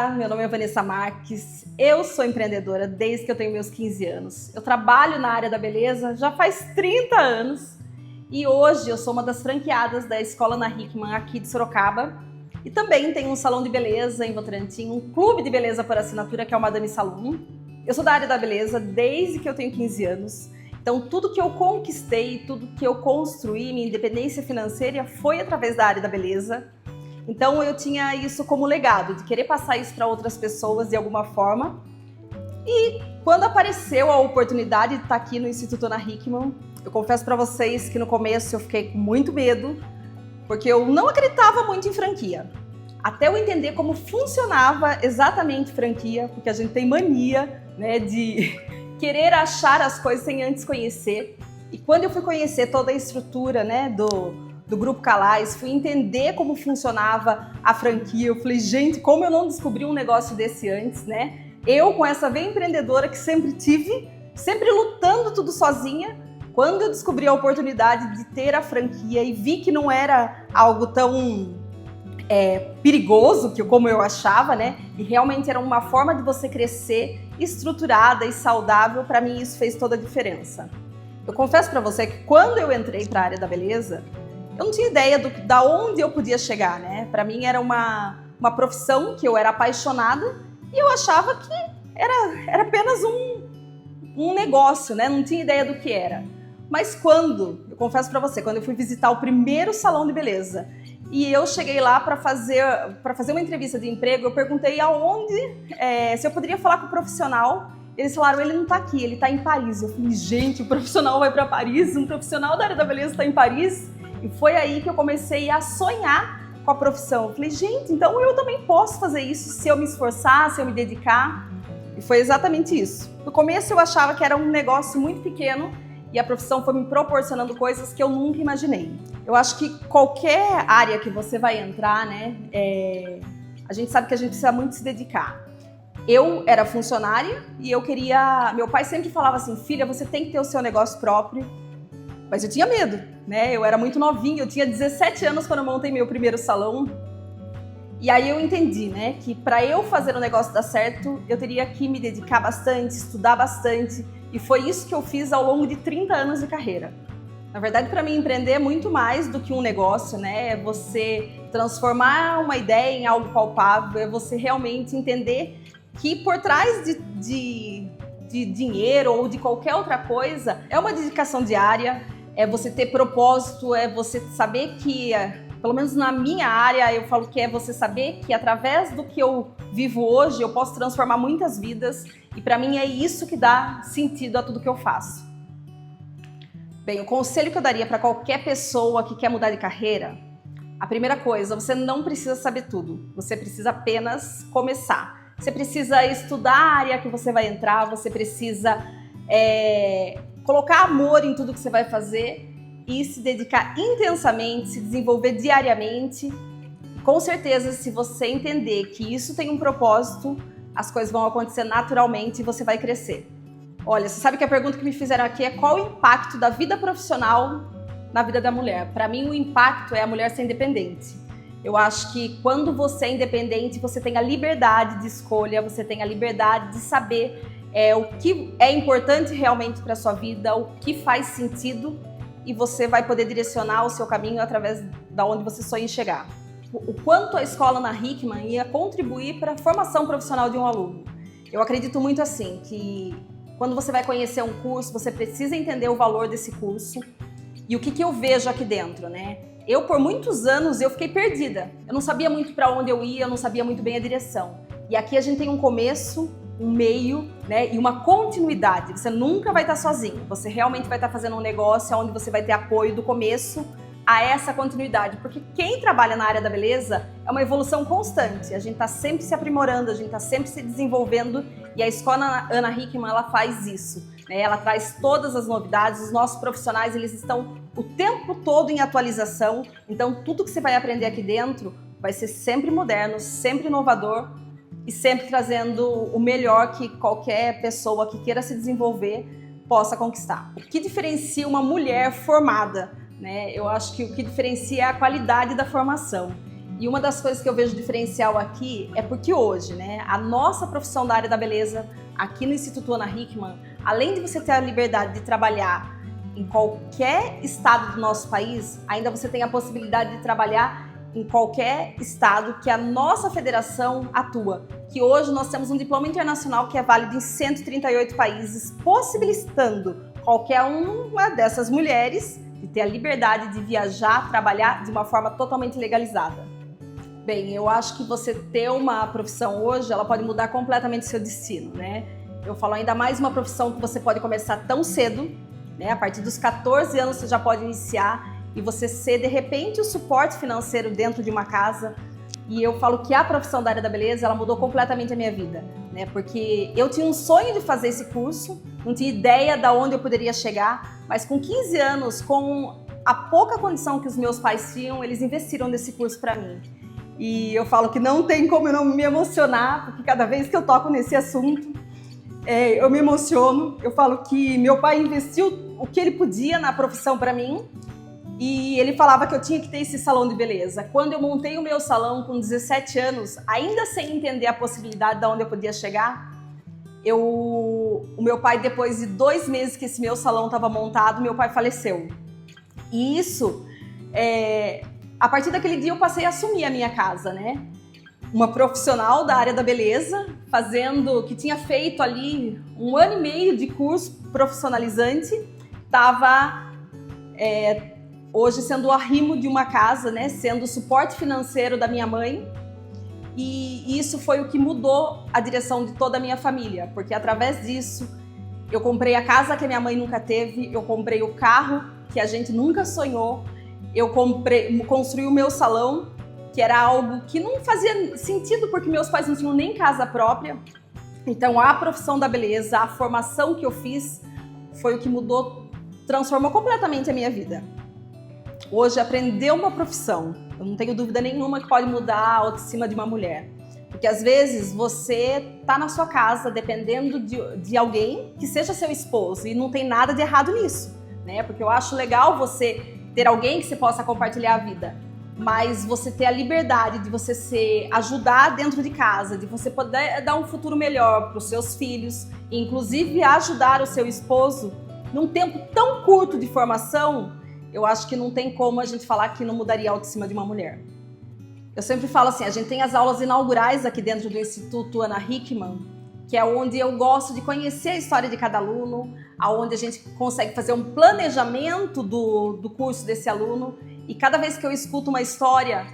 Olá, meu nome é Vanessa Marques, eu sou empreendedora desde que eu tenho meus 15 anos. Eu trabalho na área da beleza já faz 30 anos e hoje eu sou uma das franqueadas da Escola Ana Hickman aqui de Sorocaba e também tenho um salão de beleza em Votorantim, um clube de beleza por assinatura que é o Madame Salon. Eu sou da área da beleza desde que eu tenho 15 anos, então tudo que eu conquistei, tudo que eu construí, minha independência financeira foi através da área da beleza. Então eu tinha isso como legado, de querer passar isso para outras pessoas de alguma forma. E quando apareceu a oportunidade de estar aqui no Instituto Ana Hickman, eu confesso para vocês que no começo eu fiquei com muito medo, porque eu não acreditava muito em franquia. Até eu entender como funcionava exatamente franquia, porque a gente tem mania, né, de querer achar as coisas sem antes conhecer. E quando eu fui conhecer toda a estrutura, né, do Grupo Calais, fui entender como funcionava a franquia, eu falei, gente, como eu não descobri um negócio desse antes, né? Eu, com essa veia empreendedora que sempre tive, sempre lutando tudo sozinha, quando eu descobri a oportunidade de ter a franquia e vi que não era algo tão perigoso como eu achava, né? E realmente era uma forma de você crescer estruturada e saudável, para mim isso fez toda a diferença. Eu confesso para você que quando eu entrei para a área da beleza, eu não tinha ideia da onde eu podia chegar, né? Para mim era uma profissão que eu era apaixonada e eu achava que era apenas um negócio, né? Não tinha ideia do que era. Mas eu confesso para você, quando eu fui visitar o primeiro salão de beleza e eu cheguei lá para fazer uma entrevista de emprego, eu perguntei se eu poderia falar com o profissional. Eles falaram, ele não está aqui, ele está em Paris. Eu falei, gente, o profissional vai para Paris? Um profissional da área da beleza está em Paris? E foi aí que eu comecei a sonhar com a profissão. Eu falei, gente, então eu também posso fazer isso se eu me esforçar, se eu me dedicar. E foi exatamente isso. No começo eu achava que era um negócio muito pequeno e a profissão foi me proporcionando coisas que eu nunca imaginei. Eu acho que qualquer área que você vai entrar, né, a gente sabe que a gente precisa muito se dedicar. Eu era funcionária e meu pai sempre falava assim, filha, você tem que ter o seu negócio próprio. Mas eu tinha medo, né? Eu era muito novinha, eu tinha 17 anos quando eu montei meu primeiro salão. E aí eu entendi, né, que para eu fazer o negócio dar certo, eu teria que me dedicar bastante, estudar bastante. E foi isso que eu fiz ao longo de 30 anos de carreira. Na verdade, para mim, empreender é muito mais do que um negócio, né? É você transformar uma ideia em algo palpável, é você realmente entender que por trás de dinheiro ou de qualquer outra coisa, é uma dedicação diária, é você ter propósito, é você saber que, pelo menos na minha área, eu falo que é você saber que através do que eu vivo hoje, eu posso transformar muitas vidas e para mim é isso que dá sentido a tudo que eu faço. Bem, o conselho que eu daria para qualquer pessoa que quer mudar de carreira, a primeira coisa, você não precisa saber tudo, você precisa apenas começar. Você precisa estudar a área que você vai entrar, você precisa colocar amor em tudo que você vai fazer e se dedicar intensamente, se desenvolver diariamente. Com certeza, se você entender que isso tem um propósito, as coisas vão acontecer naturalmente e você vai crescer. Olha, você sabe que a pergunta que me fizeram aqui é qual o impacto da vida profissional na vida da mulher? Para mim, o impacto é a mulher ser independente. Eu acho que quando você é independente, você tem a liberdade de escolha, você tem a liberdade de saber o que é importante realmente para a sua vida, o que faz sentido e você vai poder direcionar o seu caminho através da onde você sonha chegar. O quanto a Escola Ana Hickman ia contribuir para a formação profissional de um aluno. Eu acredito muito assim, que quando você vai conhecer um curso, você precisa entender o valor desse curso e o que eu vejo aqui dentro, né? Eu, por muitos anos, eu fiquei perdida. Eu não sabia muito para onde eu ia, eu não sabia muito bem a direção. E aqui a gente tem um começo, um meio, né, e uma continuidade. Você nunca vai estar sozinho. Você realmente vai estar fazendo um negócio onde você vai ter apoio do começo a essa continuidade. Porque quem trabalha na área da beleza é uma evolução constante. A gente está sempre se aprimorando, a gente está sempre se desenvolvendo. E a Escola Ana Hickman, ela faz isso. Ela traz todas as novidades, os nossos profissionais, eles estão o tempo todo em atualização, então tudo que você vai aprender aqui dentro vai ser sempre moderno, sempre inovador e sempre trazendo o melhor que qualquer pessoa que queira se desenvolver possa conquistar. O que diferencia uma mulher formada, né? Eu acho que o que diferencia é a qualidade da formação. E uma das coisas que eu vejo diferencial aqui é porque hoje, né, a nossa profissão da área da beleza, aqui no Instituto Ana Hickman, além de você ter a liberdade de trabalhar em qualquer estado do nosso país, ainda você tem a possibilidade de trabalhar em qualquer estado que a nossa federação atua. Que hoje nós temos um diploma internacional que é válido em 138 países, possibilitando qualquer uma dessas mulheres de ter a liberdade de viajar, trabalhar de uma forma totalmente legalizada. Bem, eu acho que você ter uma profissão hoje, ela pode mudar completamente o seu destino, né? Eu falo ainda mais uma profissão que você pode começar tão cedo, né? A partir dos 14 anos você já pode iniciar e você ser, de repente, o suporte financeiro dentro de uma casa. E eu falo que a profissão da área da beleza, ela mudou completamente a minha vida, né? Porque eu tinha um sonho de fazer esse curso, não tinha ideia de onde eu poderia chegar, mas com 15 anos, com a pouca condição que os meus pais tinham, eles investiram nesse curso para mim. E eu falo que não tem como eu não me emocionar, porque cada vez que eu toco nesse assunto, eu me emociono. Eu falo que meu pai investiu o que ele podia na profissão para mim e ele falava que eu tinha que ter esse salão de beleza. Quando eu montei o meu salão com 17 anos, ainda sem entender a possibilidade de onde eu podia chegar, o meu pai, depois de 2 meses que esse meu salão estava montado, meu pai faleceu. E isso, a partir daquele dia eu passei a assumir a minha casa, né? Uma profissional da área da beleza, que tinha feito ali 1 ano e meio de curso profissionalizante, estava hoje sendo o arrimo de uma casa, né? Sendo o suporte financeiro da minha mãe. E isso foi o que mudou a direção de toda a minha família, porque através disso eu comprei a casa que a minha mãe nunca teve, eu comprei o carro que a gente nunca sonhou, eu construí o meu salão, que era algo que não fazia sentido porque meus pais não tinham nem casa própria. Então a profissão da beleza, a formação que eu fiz foi o que mudou, transformou completamente a minha vida. Hoje aprender uma profissão, eu não tenho dúvida nenhuma que pode mudar a autoestima de uma mulher. Porque às vezes você tá na sua casa dependendo de alguém que seja seu esposo e não tem nada de errado nisso, né? Porque eu acho legal você ter alguém que você possa compartilhar a vida, mas você ter a liberdade de você ajudar dentro de casa, de você poder dar um futuro melhor para os seus filhos, e inclusive ajudar o seu esposo num tempo tão curto de formação, eu acho que não tem como a gente falar que não mudaria a autoestima de uma mulher. Eu sempre falo assim, a gente tem as aulas inaugurais aqui dentro do Instituto Ana Hickman, que é onde eu gosto de conhecer a história de cada aluno, aonde a gente consegue fazer um planejamento do curso desse aluno, e cada vez que eu escuto uma história,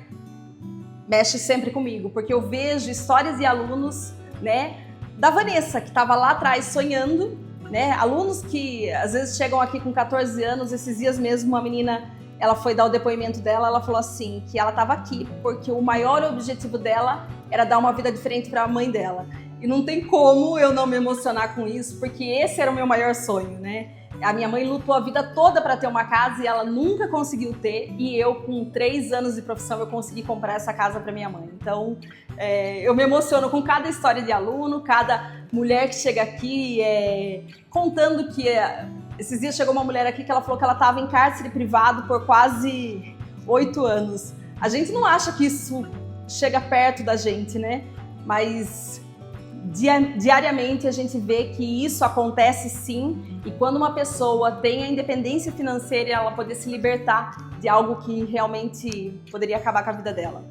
mexe sempre comigo, porque eu vejo histórias de alunos, né, da Vanessa, que estava lá atrás sonhando, né, alunos que às vezes chegam aqui com 14 anos, esses dias mesmo uma menina, ela foi dar o depoimento dela, ela falou assim, que ela estava aqui porque o maior objetivo dela era dar uma vida diferente para a mãe dela. E não tem como eu não me emocionar com isso, porque esse era o meu maior sonho, né? A minha mãe lutou a vida toda para ter uma casa e ela nunca conseguiu ter, e eu, com 3 anos de profissão, eu consegui comprar essa casa para minha mãe. Então, eu me emociono com cada história de aluno, cada mulher que chega aqui contando que... Esses dias chegou uma mulher aqui que ela falou que ela estava em cárcere privado por quase 8 anos. A gente não acha que isso chega perto da gente, né? Mas diariamente a gente vê que isso acontece sim, e quando uma pessoa tem a independência financeira, ela poder se libertar de algo que realmente poderia acabar com a vida dela.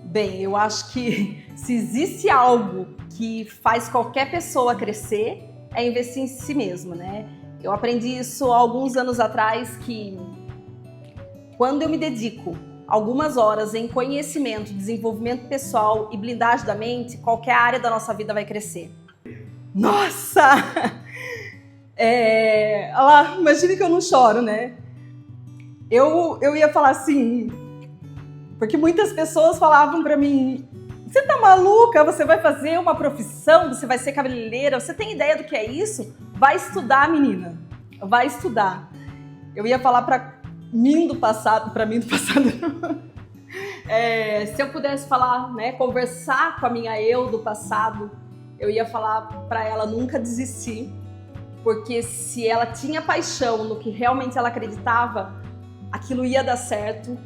Bem, eu acho que se existe algo que faz qualquer pessoa crescer, é investir em si mesma, né? Eu aprendi isso há alguns anos atrás, que quando eu me dedico algumas horas em conhecimento, desenvolvimento pessoal e blindagem da mente, qualquer área da nossa vida vai crescer. Nossa! Imagina que eu não choro, né? Eu ia falar assim, porque muitas pessoas falavam pra mim, você tá maluca? Você vai fazer uma profissão? Você vai ser cabeleireira? Você tem ideia do que é isso? Vai estudar, menina. Vai estudar. Eu ia falar pra mim do passado. Se eu pudesse falar, né, conversar com a minha eu do passado, eu ia falar pra ela nunca desistir. Porque se ela tinha paixão no que realmente ela acreditava, aquilo ia dar certo.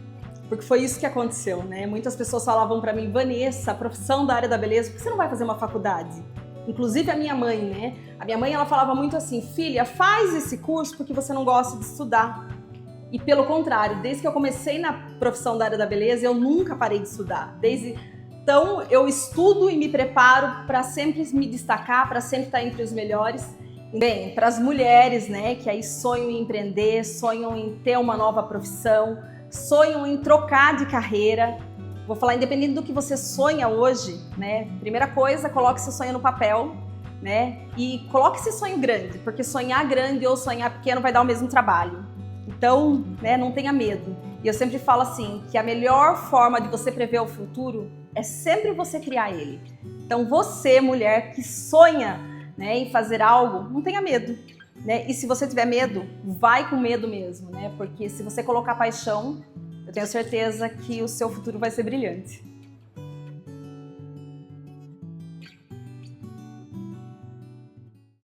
porque foi isso que aconteceu, né? Muitas pessoas falavam para mim, Vanessa, a profissão da área da beleza, por que você não vai fazer uma faculdade? Inclusive a minha mãe, né? A minha mãe, ela falava muito assim, filha, faz esse curso porque você não gosta de estudar. E pelo contrário, desde que eu comecei na profissão da área da beleza, eu nunca parei de estudar. Então, eu estudo e me preparo para sempre me destacar, para sempre estar entre os melhores. Bem, para as mulheres, né, que aí sonham em empreender, sonham em ter uma nova profissão, sonham em trocar de carreira. Vou falar, independente do que você sonha hoje, né? Primeira coisa, coloque seu sonho no papel, né? E coloque esse sonho grande, porque sonhar grande ou sonhar pequeno vai dar o mesmo trabalho. Então, né, não tenha medo. E eu sempre falo assim, que a melhor forma de você prever o futuro é sempre você criar ele. Então, você, mulher, que sonha, né, em fazer algo, não tenha medo. Né? E se você tiver medo, vai com medo mesmo, né? Porque se você colocar paixão, eu tenho certeza que o seu futuro vai ser brilhante.